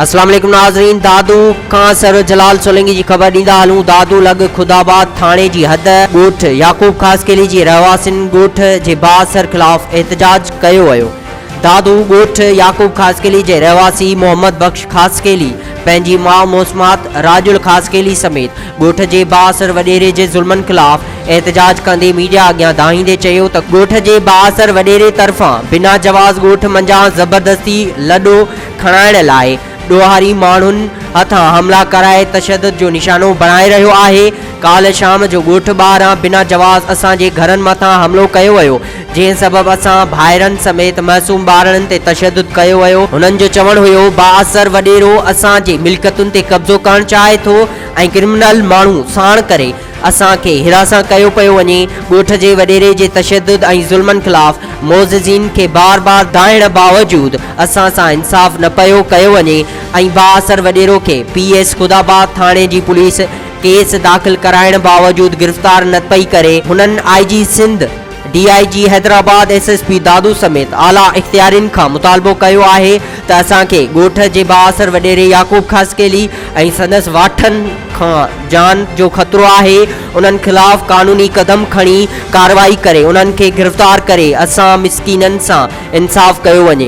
अस्सलाम वालेकुम नाज़रीन। दादू खां सर जलाल सोलंकी जी ख़बर ॾींदा हलूं। दादू लॻ खुदाबाद थाणे जी हद ॻोठ याकूब ख़ासकेली जी रहवासियुनि ॻोठ जे बासर ख़िलाफ़ एहतजाज कयो वियो। दादू ॻोठ याकूब ख़ासकेली जे रहवासी मोहम्मद बख्श ख़ासकेली पंहिंजी माउ मौसमात राजुल ख़ासकेली समेत ॻोठ जे बासर वॾेरे जे ज़ुल्मनि ख़िलाफ़ एहतजाज कंदे मीडिया अॻियां धाहींदे चयो त ॻोठ जे बासर वॾेरे तरफ़ां बिना जवाज़ ॻोठ मंझां ज़बरदस्ती लॾो खणाइण लाइ ॾोहारी माण्हुनि हथां हमला कराए तशद्दुद जो निशानो बणाए रहियो आहे। काल्ह शाम जो ॻोठ ॿाहिरां बिना जवाज़ असांजे घरनि मथां हमिलो कयो वियो, जंहिं सबबि असां भाइरनि समेत मासूम ॿारनि ते तशद्दुद कयो वियो। हुननि जो चवणु हुयो बासर वॾेरो असांजे मिल्कियतुनि ते कब्ज़ो करणु चाहे थो ऐं क्रिमिनल माण्हू साण करे असांखे हिरासत कयो पियो वञे। ॻोठ जे वॾेरे जे तशद्दुद ऐं ज़ुल्मनि ख़िलाफ़ मोज़िज़ीन खे बार बार दाइण बावजूद असां सां इंसाफ़ न पियो कयो वञे ऐं बासर वॾेरो खे PS खुदाबाद थाणे जी पुलिस केस दाख़िल कराइण बावजूद गिरफ़्तार न पई करे। हुननि IG Sindh DIG Hyderabad SSP दादू समेत आला इख्तियारियुनि खां मुतालबो कयो आहे त असांखे ॻोठ जे बासर वॾेरे याकूब ख़ासकेली ऐं संदसि वाठनि खां जान जो ख़तरो आहे। उन्हनि ख़िलाफ़ कानूनी क़दम खणी कार्रवाई करे उन्हनि खे गिरफ़्तार करे असां मिस्कीननि सां इंसाफ़ कयो वञे।